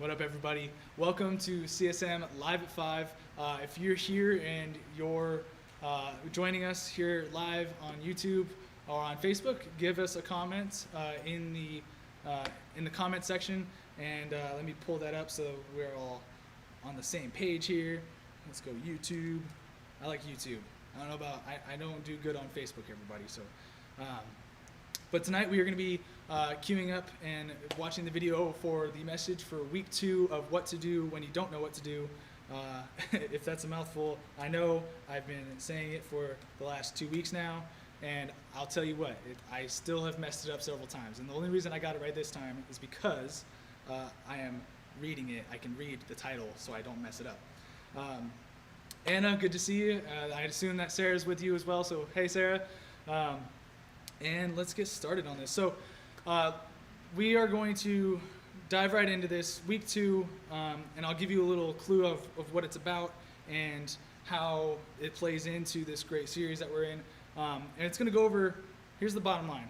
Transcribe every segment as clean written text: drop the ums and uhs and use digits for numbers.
What up, everybody? Welcome to CSM Live at 5. If you're here and you're joining us here live on YouTube or on Facebook, give us a comment in the comment section, and let me pull that up so we're all on the same page here. Let's go YouTube. I like YouTube. I don't know about, I don't do good on Facebook, everybody. So, but tonight we are going to be queuing up and watching the video for the message for week 2 of what to do when you don't know what to do. If that's a mouthful, I know I've been saying it for the last 2 weeks now, and I'll tell you what, I still have messed it up several times. And the only reason I got it right this time is because I am reading it. I can read the title so I don't mess it up. Anna, good to see you. I assume that Sarah's with you as well, so hey Sarah. And let's get started on this. So we are going to dive right into this, week 2, and I'll give you a little clue of what it's about and how it plays into this great series that we're in. And it's going to go over, here's the bottom line.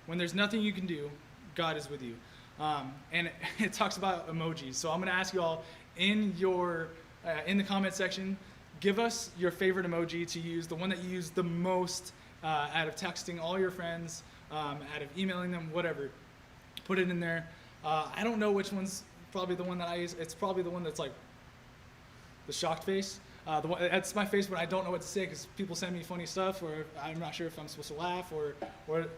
When there's nothing you can do, God is with you. And it talks about emojis. So I'm going to ask you all in the comment section, give us your favorite emoji to use, the one that you use the most out of texting all your friends, out of emailing them, whatever. Put it in there. I don't know which one's probably the one that I use. It's probably the one that's like the shocked face. That's my face when I don't know what to say because people send me funny stuff, or I'm not sure if I'm supposed to laugh, or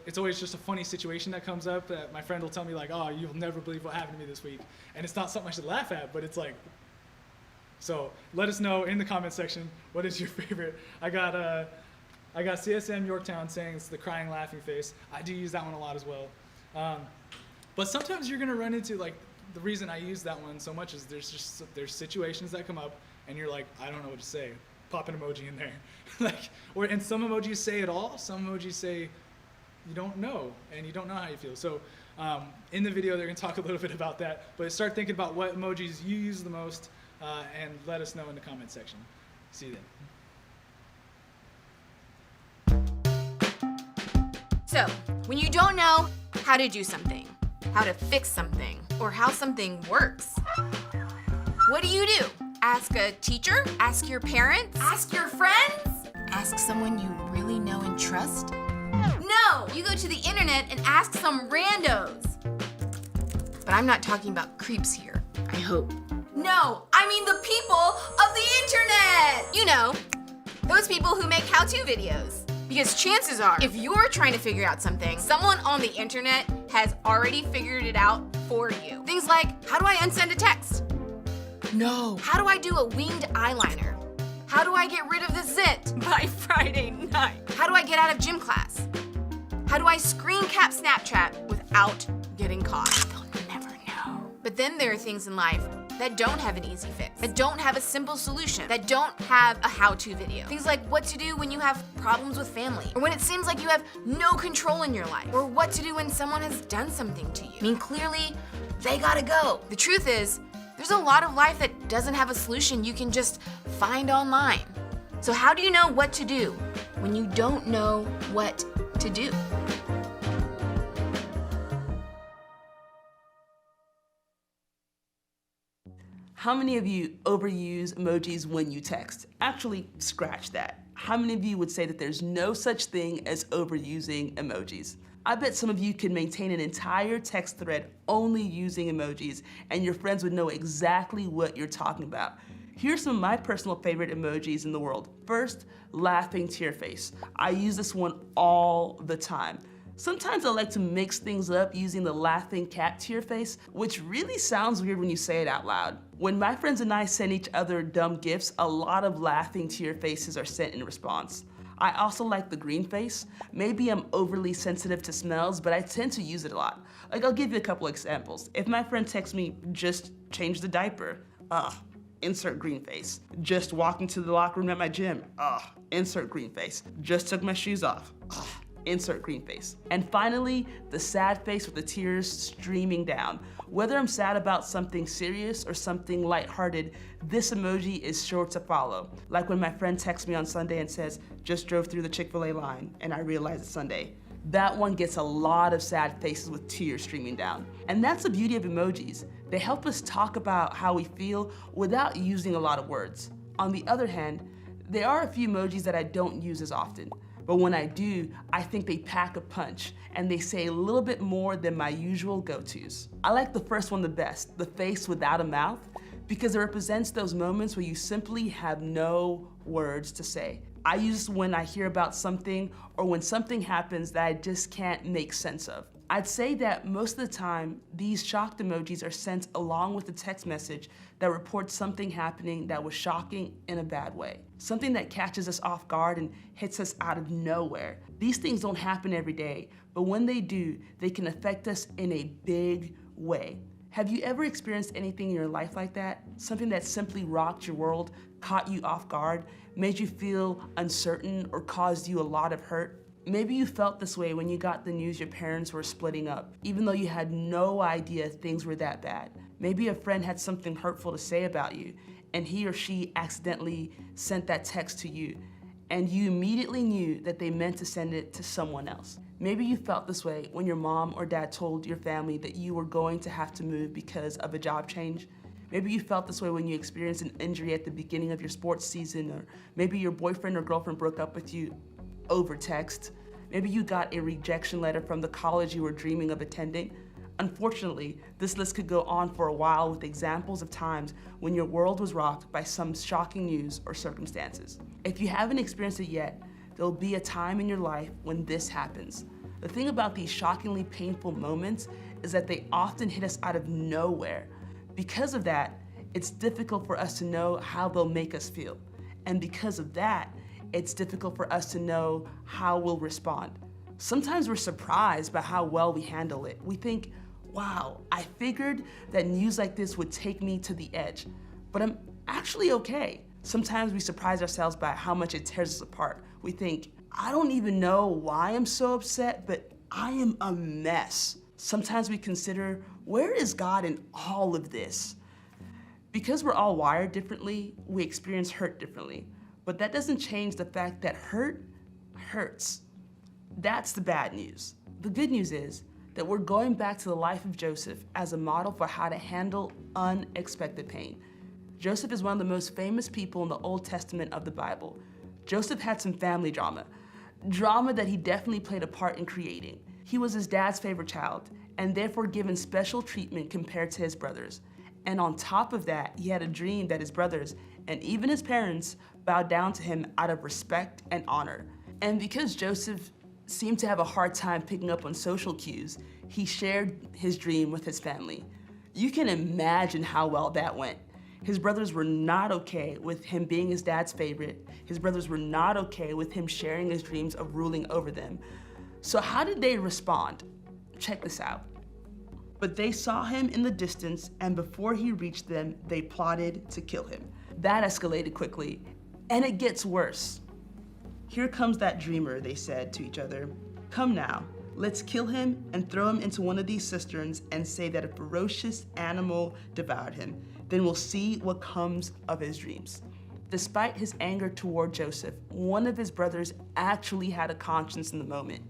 it's always just a funny situation that comes up that my friend will tell me like, oh, you'll never believe what happened to me this week. And it's not something I should laugh at, but it's like, so let us know in the comment section, what is your favorite? I got CSM Yorktown saying it's the crying laughing face. I do use that one a lot as well. But sometimes you're gonna run into, like, the reason I use that one so much is there's situations that come up and you're like, I don't know what to say. Pop an emoji in there. And some emojis say it all, some emojis say you don't know, and you don't know how you feel. So in the video they're gonna talk a little bit about that, but start thinking about what emojis you use the most, and let us know in the comment section. See you then. So, when you don't know how to do something, how to fix something, or how something works, what do? Ask a teacher? Ask your parents? Ask your friends? Ask someone you really know and trust? No! You go to the internet and ask some randos. But I'm not talking about creeps here, I hope. No, I mean the people of the internet! You know, those people who make how-to videos. Because chances are, if you're trying to figure out something, someone on the internet has already figured it out for you. Things like, how do I unsend a text? No. How do I do a winged eyeliner? How do I get rid of the zit by Friday night? How do I get out of gym class? How do I screen cap Snapchat without getting caught? They'll never know. But then there are things in life that don't have an easy fix, that don't have a simple solution, that don't have a how-to video. Things like what to do when you have problems with family, or when it seems like you have no control in your life, or what to do when someone has done something to you. I mean, clearly, they gotta go. The truth is, there's a lot of life that doesn't have a solution you can just find online. So how do you know what to do when you don't know what to do? How many of you overuse emojis when you text? Actually, scratch that. How many of you would say that there's no such thing as overusing emojis? I bet some of you could maintain an entire text thread only using emojis, and your friends would know exactly what you're talking about. Here's some of my personal favorite emojis in the world. First, laughing tear face. I use this one all the time. Sometimes I like to mix things up using the laughing cat tear face, which really sounds weird when you say it out loud. When my friends and I send each other dumb gifts, a lot of laughing tear faces are sent in response. I also like the green face. Maybe I'm overly sensitive to smells, but I tend to use it a lot. Like, I'll give you a couple examples. If my friend texts me, just change the diaper, insert green face. Just walked into the locker room at my gym, insert green face. Just took my shoes off, insert green face. And finally, the sad face with the tears streaming down. Whether I'm sad about something serious or something lighthearted, this emoji is sure to follow. Like when my friend texts me on Sunday and says, just drove through the Chick-fil-A line and I realize it's Sunday. That one gets a lot of sad faces with tears streaming down. And that's the beauty of emojis. They help us talk about how we feel without using a lot of words. On the other hand, there are a few emojis that I don't use as often. But when I do, I think they pack a punch and they say a little bit more than my usual go-tos. I like the first one the best, the face without a mouth, because it represents those moments where you simply have no words to say. I use this when I hear about something or when something happens that I just can't make sense of. I'd say that most of the time, these shocked emojis are sent along with a text message that reports something happening that was shocking in a bad way. Something that catches us off guard and hits us out of nowhere. These things don't happen every day, but when they do, they can affect us in a big way. Have you ever experienced anything in your life like that? Something that simply rocked your world, caught you off guard, made you feel uncertain, or caused you a lot of hurt? Maybe you felt this way when you got the news your parents were splitting up, even though you had no idea things were that bad. Maybe a friend had something hurtful to say about you, and he or she accidentally sent that text to you, and you immediately knew that they meant to send it to someone else. Maybe you felt this way when your mom or dad told your family that you were going to have to move because of a job change. Maybe you felt this way when you experienced an injury at the beginning of your sports season, or maybe your boyfriend or girlfriend broke up with you over text. Maybe you got a rejection letter from the college you were dreaming of attending. Unfortunately, this list could go on for a while with examples of times when your world was rocked by some shocking news or circumstances. If you haven't experienced it yet, there'll be a time in your life when this happens. The thing about these shockingly painful moments is that they often hit us out of nowhere. Because of that, it's difficult for us to know how they'll make us feel. And because of that, it's difficult for us to know how we'll respond. Sometimes we're surprised by how well we handle it. We think, wow, I figured that news like this would take me to the edge, but I'm actually okay. Sometimes we surprise ourselves by how much it tears us apart. We think, I don't even know why I'm so upset, but I am a mess. Sometimes we consider, where is God in all of this? Because we're all wired differently, we experience hurt differently. But that doesn't change the fact that hurt hurts. That's the bad news. The good news is that we're going back to the life of Joseph as a model for how to handle unexpected pain. Joseph is one of the most famous people in the Old Testament of the Bible. Joseph had some family drama that he definitely played a part in creating. He was his dad's favorite child and therefore given special treatment compared to his brothers. And on top of that, he had a dream that his brothers and even his parents bowed down to him out of respect and honor. And because Joseph seemed to have a hard time picking up on social cues, he shared his dream with his family. You can imagine how well that went. His brothers were not okay with him being his dad's favorite. His brothers were not okay with him sharing his dreams of ruling over them. So how did they respond? Check this out. But they saw him in the distance, and before he reached them, they plotted to kill him. That escalated quickly, and it gets worse. Here comes that dreamer, they said to each other. Come now, let's kill him and throw him into one of these cisterns and say that a ferocious animal devoured him. Then we'll see what comes of his dreams. Despite his anger toward Joseph, one of his brothers actually had a conscience in the moment.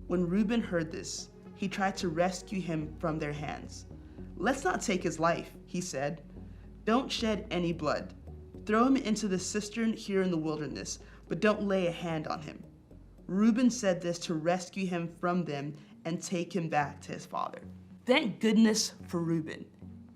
When Reuben heard this, he tried to rescue him from their hands. Let's not take his life, he said. Don't shed any blood. Throw him into the cistern here in the wilderness, but don't lay a hand on him. Reuben said this to rescue him from them and take him back to his father. Thank goodness for Reuben.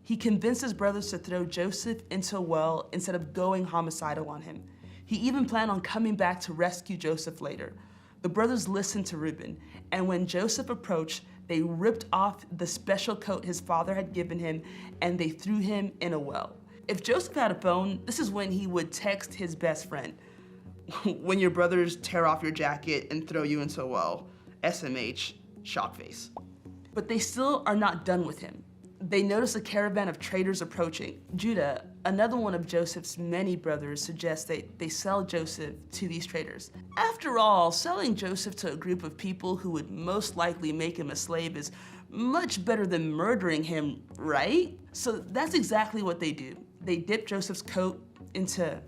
He convinced his brothers to throw Joseph into a well instead of going homicidal on him. He even planned on coming back to rescue Joseph later. The brothers listened to Reuben, and when Joseph approached, they ripped off the special coat his father had given him, and they threw him in a well. If Joseph had a phone, this is when he would text his best friend. When your brothers tear off your jacket and throw you into a well, SMH, shock face. But they still are not done with him. They notice a caravan of traders approaching. Judah, another one of Joseph's many brothers, suggests that they sell Joseph to these traders. After all, selling Joseph to a group of people who would most likely make him a slave is much better than murdering him, right? So that's exactly what they do. They dip Joseph's coat into,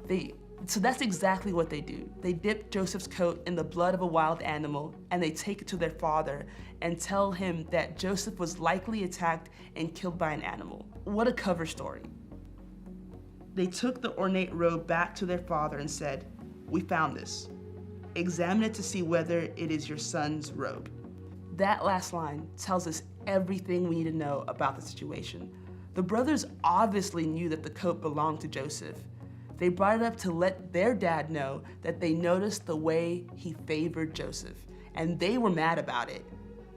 they So that's exactly what they do. They dip Joseph's coat in the blood of a wild animal, and they take it to their father and tell him that Joseph was likely attacked and killed by an animal. What a cover story. They took the ornate robe back to their father and said, "We found this. Examine it to see whether it is your son's robe." That last line tells us everything we need to know about the situation. The brothers obviously knew that the coat belonged to Joseph. They brought it up to let their dad know that they noticed the way he favored Joseph, and they were mad about it.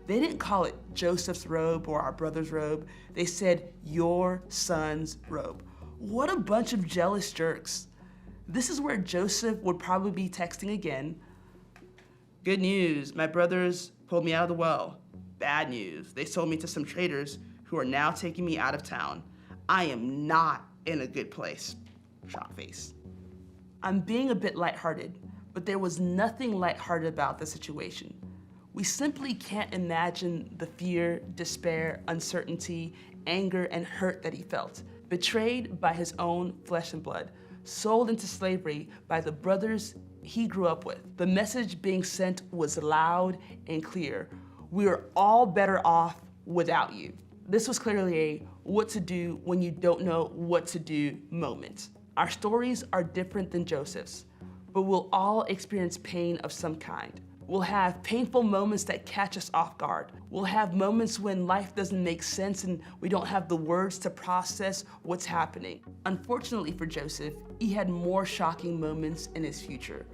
They didn't call it Joseph's robe or our brother's robe. They said, "Your son's robe." What a bunch of jealous jerks. This is where Joseph would probably be texting again. "Good news, my brothers pulled me out of the well. Bad news, they sold me to some traders who are now taking me out of town. I am not in a good place." Shock face. I'm being a bit lighthearted, but there was nothing lighthearted about the situation. We simply can't imagine the fear, despair, uncertainty, anger, and hurt that he felt. Betrayed by his own flesh and blood, sold into slavery by the brothers he grew up with. The message being sent was loud and clear. We are all better off without you. This was clearly a what to do when you don't know what to do moment. Our stories are different than Joseph's, but we'll all experience pain of some kind. We'll have painful moments that catch us off guard. We'll have moments when life doesn't make sense and we don't have the words to process what's happening. Unfortunately for Joseph, he had more shocking moments in his future.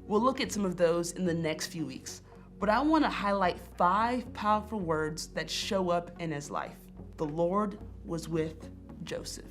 We'll look at some of those in the next few weeks, but I want to highlight 5 powerful words that show up in his life. The Lord was with Joseph.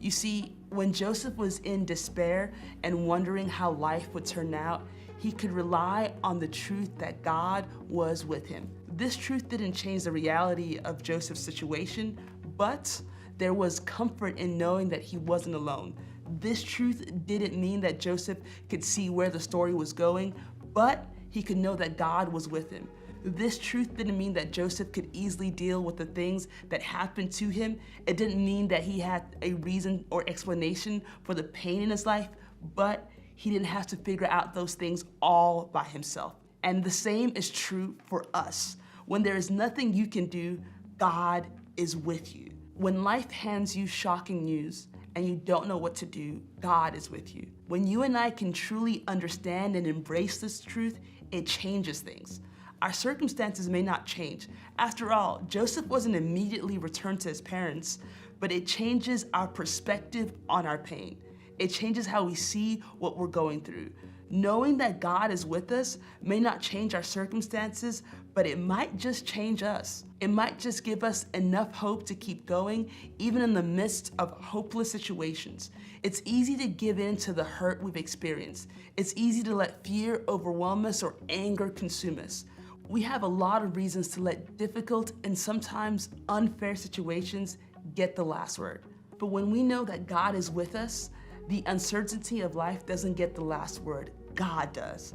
You see, when Joseph was in despair and wondering how life would turn out, he could rely on the truth that God was with him. This truth didn't change the reality of Joseph's situation, but there was comfort in knowing that he wasn't alone. This truth didn't mean that Joseph could see where the story was going, but he could know that God was with him. This truth didn't mean that Joseph could easily deal with the things that happened to him. It didn't mean that he had a reason or explanation for the pain in his life, but he didn't have to figure out those things all by himself. And the same is true for us. When there is nothing you can do, God is with you. When life hands you shocking news and you don't know what to do, God is with you. When you and I can truly understand and embrace this truth, it changes things. Our circumstances may not change. After all, Joseph wasn't immediately returned to his parents, but it changes our perspective on our pain. It changes how we see what we're going through. Knowing that God is with us may not change our circumstances, but it might just change us. It might just give us enough hope to keep going, even in the midst of hopeless situations. It's easy to give in to the hurt we've experienced. It's easy to let fear overwhelm us or anger consume us. We have a lot of reasons to let difficult and sometimes unfair situations get the last word. But when we know that God is with us, the uncertainty of life doesn't get the last word. God does.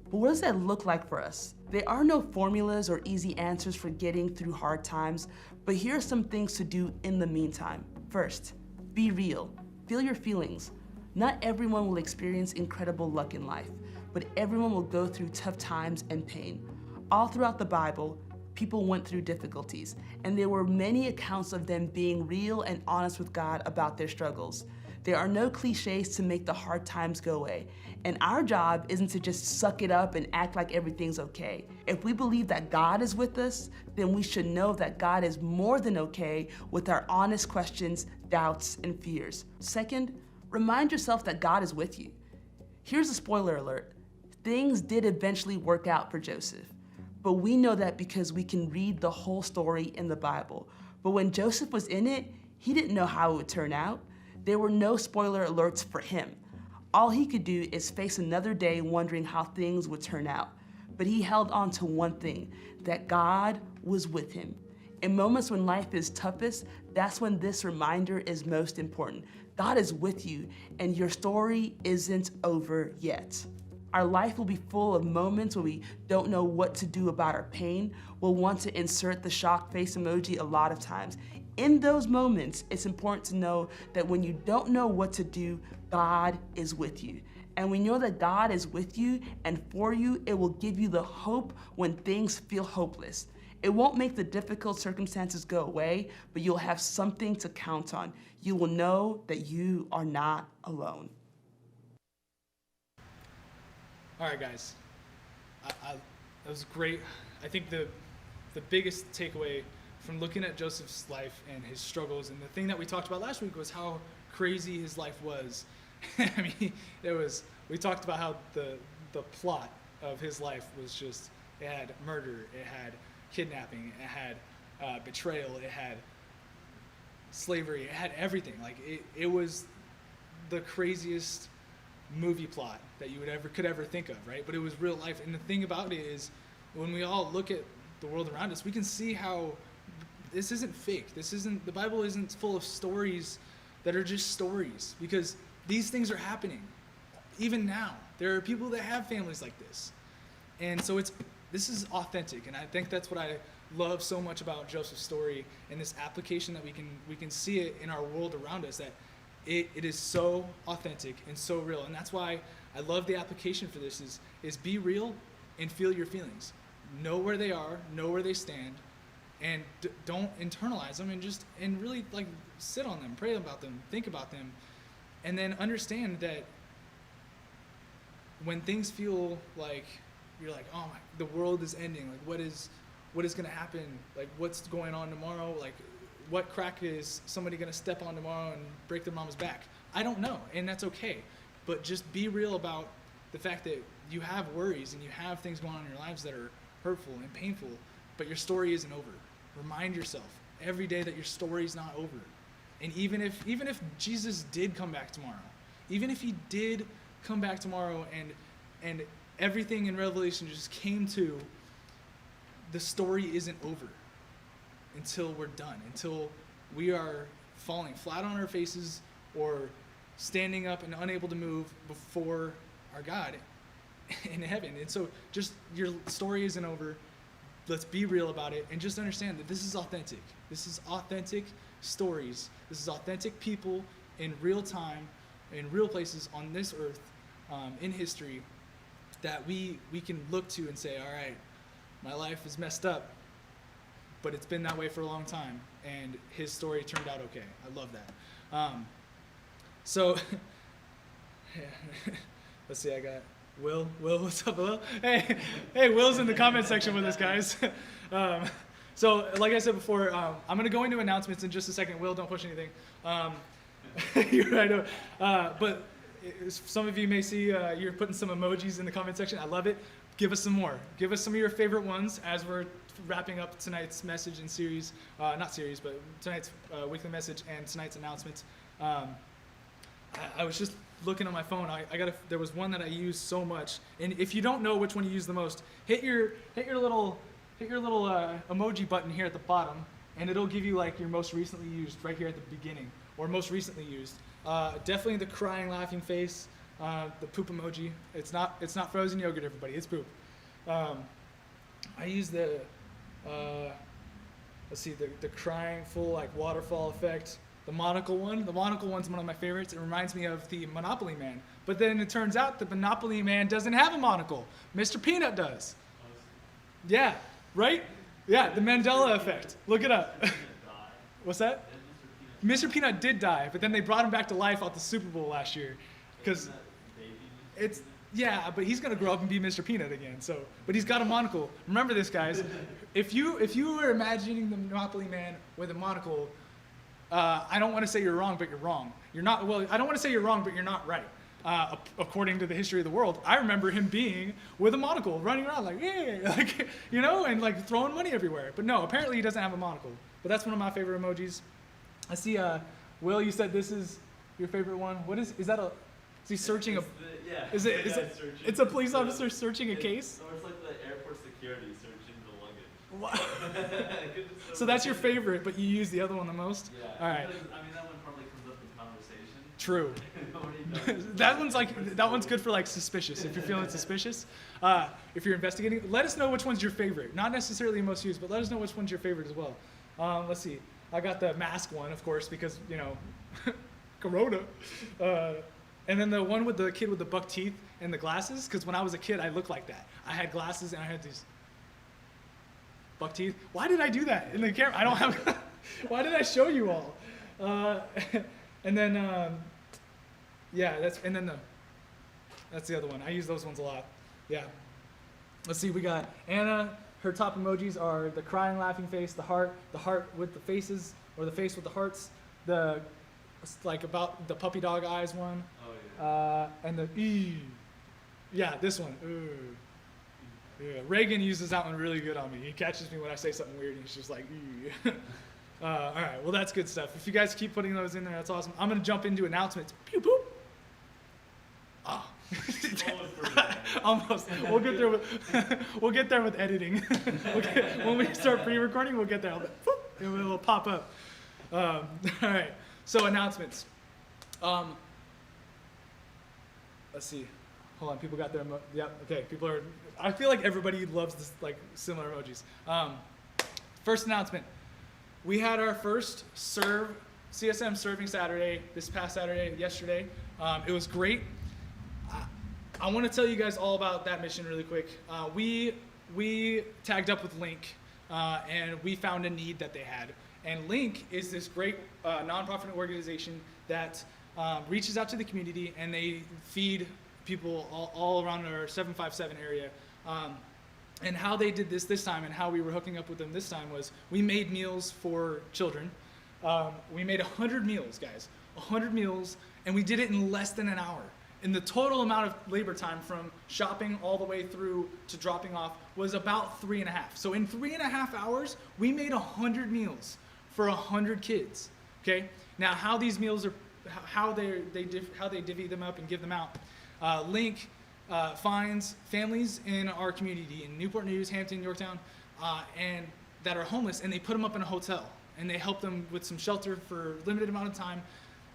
But what does that look like for us? There are no formulas or easy answers for getting through hard times, but here are some things to do in the meantime. First, be real. Feel your feelings. Not everyone will experience incredible luck in life, but everyone will go through tough times and pain. All throughout the Bible, people went through difficulties, and there were many accounts of them being real and honest with God about their struggles. There are no cliches to make the hard times go away, and our job isn't to just suck it up and act like everything's okay. If we believe that God is with us, then we should know that God is more than okay with our honest questions, doubts, and fears. Second, remind yourself that God is with you. Here's a spoiler alert. Things did eventually work out for Joseph. But we know that because we can read the whole story in the Bible. But when Joseph was in it, he didn't know how it would turn out. There were no spoiler alerts for him. All he could do is face another day wondering how things would turn out. But he held on to one thing, that God was with him. In moments when life is toughest, that's when this reminder is most important. God is with you, and your story isn't over yet. Our life will be full of moments where we don't know what to do about our pain. We'll want to insert the shock face emoji a lot of times. In those moments, it's important to know that when you don't know what to do, God is with you. And we know that God is with you and for you. It will give you the hope when things feel hopeless. It won't make the difficult circumstances go away, but you'll have something to count on. You will know that you are not alone. All right, guys. That was great. I think the biggest takeaway from looking at Joseph's life and his struggles, and the thing that we talked about last week was how crazy his life was. I mean, we talked about how the plot of his life was just, it had murder, it had kidnapping, it had betrayal, it had slavery, it had everything. Like it was the craziest movie plot that you could ever think of, right? But it was real life. And the thing about it is, when we all look at the world around us, we can see how this isn't fake. The Bible isn't full of stories that are just stories, because these things are happening even now. There are people that have families like this. And so this is authentic, and I think that's what I love so much about Joseph's story, and this application that we can see it in our world around us, that it is so authentic and so real. And that's why I love the application for this is be real and feel your feelings. Know where they are, know where they stand, and don't internalize them, and really like sit on them, pray about them, think about them, and then understand that when things feel like you're like, oh my, the world is ending, like what is going to happen, like what's going on tomorrow, like what crack is somebody going to step on tomorrow and break their mama's back? I don't know, and that's okay. But just be real about the fact that you have worries and you have things going on in your lives that are hurtful and painful, but your story isn't over. Remind yourself every day that your story's not over. And even if Jesus did come back tomorrow, even if he did come back tomorrow and everything in Revelation just came to, the story isn't over until we're done, until we are falling flat on our faces or standing up and unable to move before our God in heaven. And so just your story isn't over. Let's be real about it and just understand that this is authentic. This is authentic stories. This is authentic people in real time, in real places on this earth, in history, that we can look to and say, all right, my life is messed up, but it's been that way for a long time, and his story turned out okay. I love that. So, let's see, I got Will, what's up, Will? Hey, Will's in the comment section with us, guys. So, like I said before, I'm going to go into announcements in just a second. Will, don't push anything. I know. But some of you may see you're putting some emojis in the comment section. I love it. Give us some more. Give us some of your favorite ones as we're wrapping up tonight's message and series. Not series, but tonight's weekly message and tonight's announcements. I was just looking on my phone. There was one that I used so much, and if you don't know which one you use the most, hit your little emoji button here at the bottom, and it'll give you like your most recently used right here at the beginning, or most recently used. Definitely the crying, laughing face, the poop emoji. It's not frozen yogurt, everybody. It's poop. I use the the crying full like waterfall effect. The monocle one. The monocle one's one of my favorites. It reminds me of the Monopoly Man. But then it turns out the Monopoly Man doesn't have a monocle. Mr. Peanut does. Yeah, right? Yeah, the Mandela effect. Look it up. What's that? Mr. Peanut did die, but then they brought him back to life at the Super Bowl last year. Because but he's gonna grow up and be Mr. Peanut again. So, but he's got a monocle. Remember this, guys. If you were imagining the Monopoly Man with a monocle, I don't want to say you're wrong, but you're wrong. You're not. Well, I don't want to say you're wrong, but you're not right. According to the history of the world, I remember him being with a monocle, running around like, yeah, like, and like throwing money everywhere. But no, apparently he doesn't have a monocle. But that's one of my favorite emojis. I see, Will, you said this is your favorite one. What is that? Is he searching Is it? It's a police officer searching a case. Or it's like the airport security searching the luggage. What? So that's your favorite, but you use the other one the most? Yeah. All right. Because, that one probably comes up in conversation. True. that one's good for like suspicious. If you're feeling suspicious, if you're investigating, let us know which one's your favorite. Not necessarily most used, but let us know which one's your favorite as well. Let's see. I got the mask one, of course, because Corona. And then the one with the kid with the buck teeth and the glasses, because when I was a kid, I looked like that. I had glasses and I had these buck teeth. Why did I do that in the camera? I don't have. Why did I show you all? And then, yeah, that's the other one. I use those ones a lot. Yeah. Let's see. We got Anna. Her top emojis are the crying, laughing face, the heart with the faces, or the face with the hearts, the like about the puppy dog eyes one. Oh yeah. And the yeah, this one. Yeah, Reagan uses that one really good on me. He catches me when I say something weird, and he's just like, all right, well, that's good stuff. If you guys keep putting those in there, that's awesome. I'm gonna jump into announcements. Pew poop. Oh. Almost. We'll get there with editing. When we start pre-recording, we'll get there. It will pop up. All right. So announcements. Let's see. Hold on. People got their. Yep. Okay. People are. I feel like everybody loves this, like similar emojis. First announcement. We had our first CSM serving Saturday this past Saturday, yesterday. It was great. I want to tell you guys all about that mission really quick. We tagged up with Link, and we found a need that they had. And Link is this great nonprofit organization that reaches out to the community, and they feed people all around our 757 area. And how they did this time, and how we were hooking up with them this time, was we made meals for children. We made 100 meals, guys, 100 meals, and we did it in less than an hour. And the total amount of labor time from shopping all the way through to dropping off was about 3.5. So in 3.5 hours, we made 100 meals for 100 kids. Okay. Now, how these meals are, how they divvy them up and give them out. Link finds families in our community in Newport News, Hampton, Yorktown, and that are homeless, and they put them up in a hotel, and they help them with some shelter for a limited amount of time.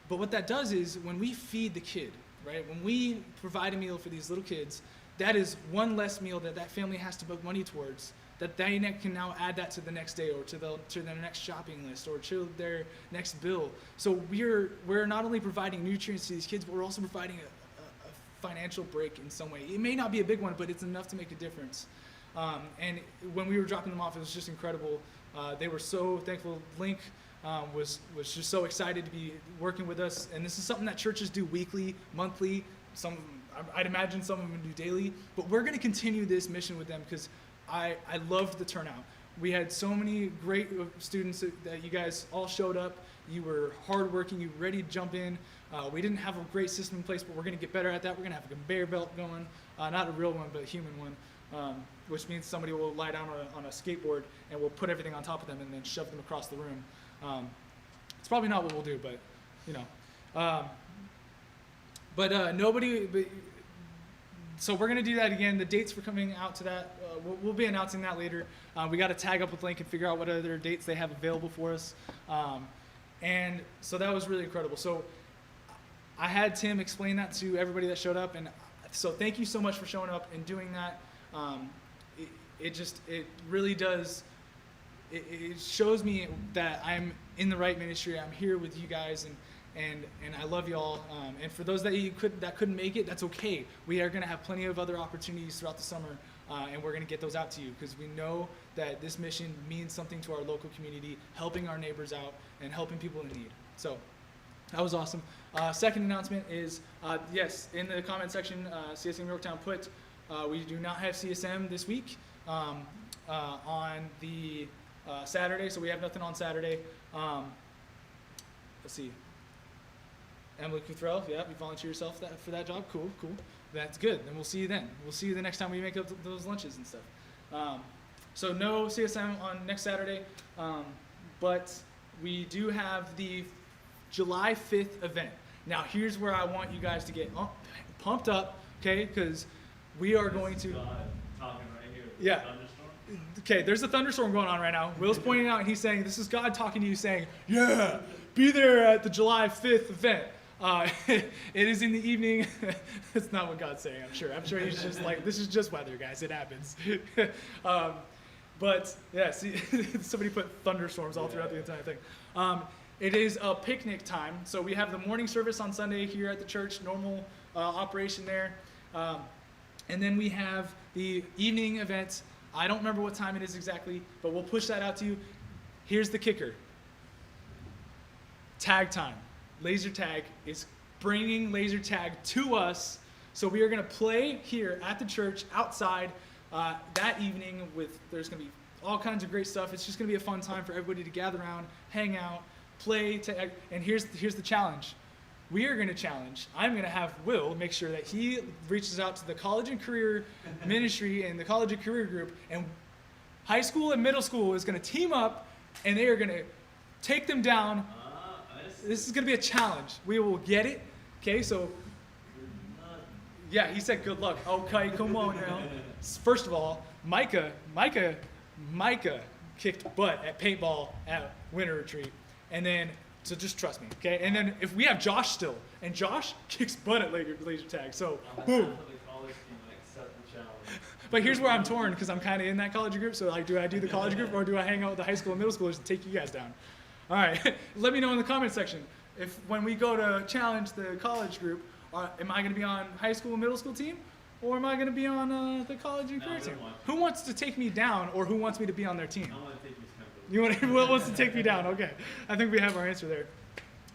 But what that does is, when we feed the kid, right? When we provide a meal for these little kids, that is one less meal that family has to put money towards, that they can now add that to the next day, or to their next shopping list, or to their next bill. So we're not only providing nutrients to these kids, but we're also providing a financial break in some way. It may not be a big one, but it's enough to make a difference. And when we were dropping them off, it was just incredible. They were so thankful. Link was just so excited to be working with us, and this is something that churches do weekly, monthly. I'd imagine some of them do daily, but we're going to continue this mission with them because I loved the turnout. We had so many great students that you guys all showed up. You were hardworking. You were ready to jump in. We didn't have a great system in place, but we're going to get better at that. We're going to have a conveyor belt going, not a real one, but a human one, which means somebody will lie down on a skateboard, and we'll put everything on top of them and then shove them across the room. It's probably not what we'll do, but you know. So we're gonna do that again. The dates for coming out to that, we'll be announcing that later. We got to tag up with Link and figure out what other dates they have available for us. And so that was really incredible. So I had Tim explain that to everybody that showed up, and so thank you so much for showing up and doing that. It really does. It shows me that I'm in the right ministry. I'm here with you guys, and I love y'all. And for those that couldn't make it, that's okay. We are going to have plenty of other opportunities throughout the summer, and we're going to get those out to you because we know that this mission means something to our local community, helping our neighbors out and helping people in need. So that was awesome. Second announcement is, yes, in the comment section, CSM Yorktown put, we do not have CSM this week on the Saturday, so we have nothing on Saturday. Let's see. Emily Cuthrell, yeah, you volunteer yourself for that job. Cool. That's good. Then we'll see you then. We'll see you the next time we make up those lunches and stuff. So no CSM on next Saturday, but we do have the July 5th event. Now here's where I want you guys to get pumped up, okay? Because we are going to. God talking right here. Yeah. Thunderstorm. Okay, there's a thunderstorm going on right now. Will's pointing out, and he's saying, this is God talking to you saying, yeah, be there at the July 5th event. It is in the evening. That's not what God's saying, I'm sure. I'm sure he's just like, this is just weather, guys. It happens. But, yeah, see, somebody put thunderstorms all throughout the entire thing. it is a picnic time. So we have the morning service on Sunday here at the church, normal operation there. And then we have the evening event. I don't remember what time it is exactly, but we'll push that out to you. Here's the kicker. Tag time. Laser tag is bringing laser tag to us. So we are going to play here at the church outside that evening there's going to be all kinds of great stuff. It's just going to be a fun time for everybody to gather around, hang out, play. And here's the challenge. We are going to challenge. I'm going to have Will make sure that he reaches out to the college and career ministry and the college and career group. And high school and middle school is going to team up, and they are going to take them down. This is going to be a challenge. We will get it. Okay, so, yeah, he said good luck. Okay, come on now. First of all, Micah kicked butt at paintball at winter retreat. And then, so just trust me, okay? And then if we have Josh still, and Josh kicks butt at laser tag, so boom. But here's where I'm torn, because I'm kind of in that college group. So like, do I do the college group, or do I hang out with the high school and middle schoolers and take you guys down? All right, let me know in the comment section. If when we go to challenge the college group, am I going to be on high school and middle school team? Or am I going to be on the college and career team? Who wants to take me down, or who wants me to be on their team? I want to take you to You want Will wants to take me down? Okay, I think we have our answer there.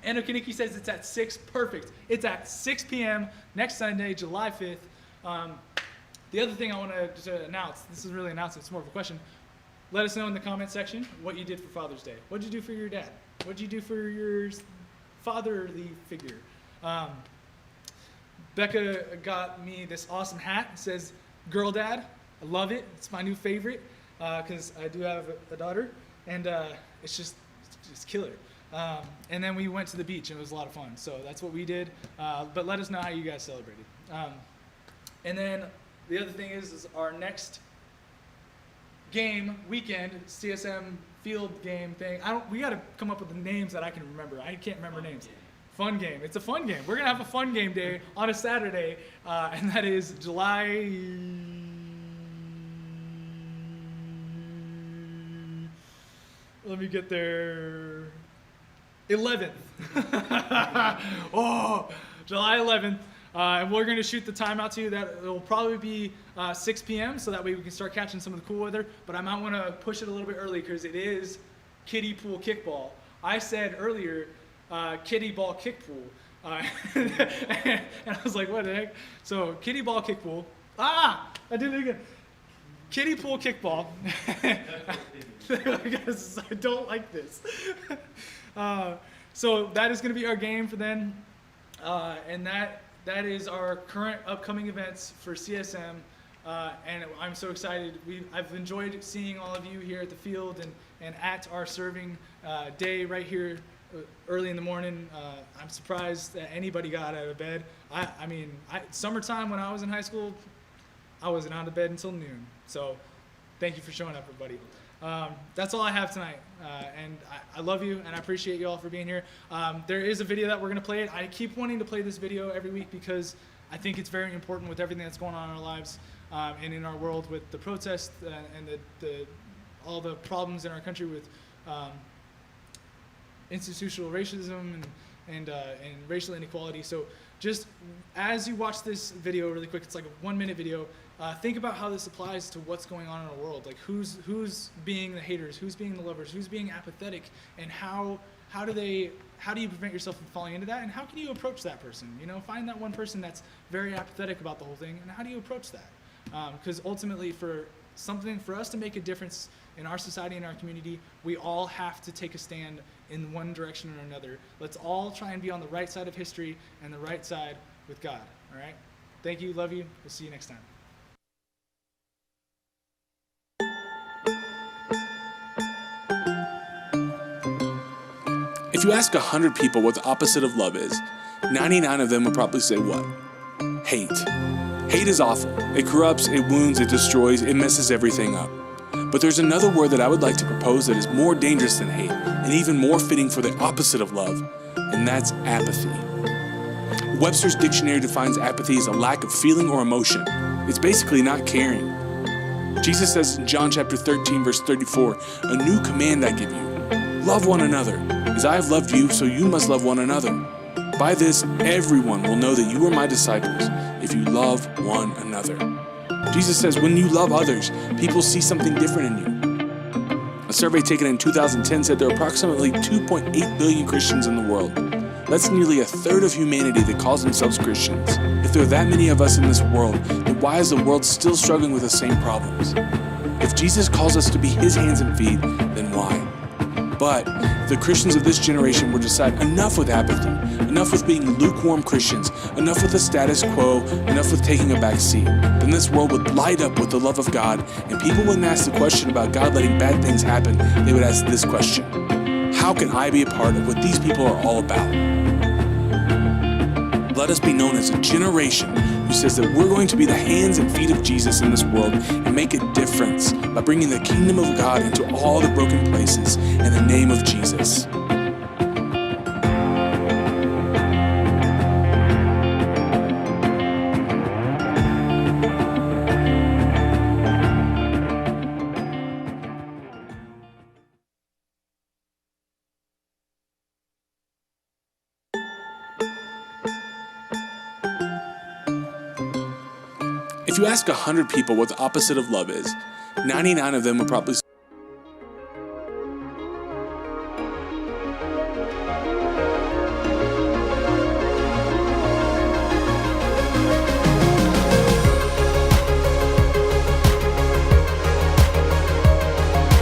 And Okiniki says it's at 6. Perfect. It's at 6 p.m. next Sunday, July 5th. The other thing I want to announce, this isn't really an announcement, it's more of a question. Let us know in the comment section what you did for Father's Day. What did you do for your dad? What did you do for your fatherly figure? Becca got me this awesome hat. It says, Girl Dad. I love it. It's my new favorite because I do have a daughter, and it's just killer. And then we went to the beach, and it was a lot of fun. So that's what we did. But let us know how you guys celebrated. And then the other thing is our next weekend, CSM field game thing. We got to come up with the names that I can remember. I can't remember names. Fun game. It's a fun game. We're going to have a fun game day on a Saturday, and that is July... Let me get there. 11th. Oh, July 11th. And we're going to shoot the time out to you. That it will probably be 6 p.m. so that way we can start catching some of the cool weather. But I might want to push it a little bit early because it is kiddie pool kickball. I said earlier, kiddie ball kick pool. And I was like, what the heck? So kiddie ball kick pool. I did it again. Kiddie pool kickball. I don't like this. So that is going to be our game for then. And that is our current upcoming events for CSM. And I'm so excited. I've enjoyed seeing all of you here at the field and at our serving day right here early in the morning. I'm surprised that anybody got out of bed. I mean, summertime when I was in high school, I wasn't out of bed until noon. So thank you for showing up, everybody. That's all I have tonight. And I love you, and I appreciate you all for being here. There is a video that we're going to play. I keep wanting to play this video every week because I think it's very important with everything that's going on in our lives and in our world with the protests and all the problems in our country with institutional racism and racial inequality. So just as you watch this video really quick, it's like a 1-minute video, think about how this applies to what's going on in our world. Like who's being the haters, who's being the lovers, who's being apathetic, and how do you prevent yourself from falling into that, and how can you approach that person? You know, find that one person that's very apathetic about the whole thing, and how do you approach that? Because ultimately, for us to make a difference in our society and our community, we all have to take a stand in one direction or another. Let's all try and be on the right side of history and the right side with God. All right? Thank you. Love you. We'll see you next time. If you ask 100 people what the opposite of love is, 99 of them would probably say what? Hate. Hate is awful. It corrupts, it wounds, it destroys, it messes everything up. But there's another word that I would like to propose that is more dangerous than hate and even more fitting for the opposite of love, and that's apathy. Webster's dictionary defines apathy as a lack of feeling or emotion. It's basically not caring. Jesus says in John chapter 13, verse 34, "A new command I give you, love one another." As I have loved you, so you must love one another. By this, everyone will know that you are my disciples, if you love one another. Jesus says when you love others, people see something different in you. A survey taken in 2010 said there are approximately 2.8 billion Christians in the world. That's nearly a third of humanity that calls themselves Christians. If there are that many of us in this world, then why is the world still struggling with the same problems? If Jesus calls us to be his hands and feet, then why? But the Christians of this generation will decide enough with apathy, enough with being lukewarm Christians, enough with the status quo, enough with taking a back seat. Then this world would light up with the love of God, and people wouldn't ask the question about God letting bad things happen. They would ask this question: how can I be a part of what these people are all about? Let us be known as a generation who says that we're going to be the hands and feet of Jesus in this world and make a difference by bringing the kingdom of God into all the broken places in the name of Jesus. If you ask 100 people what the opposite of love is, 99 of them would probably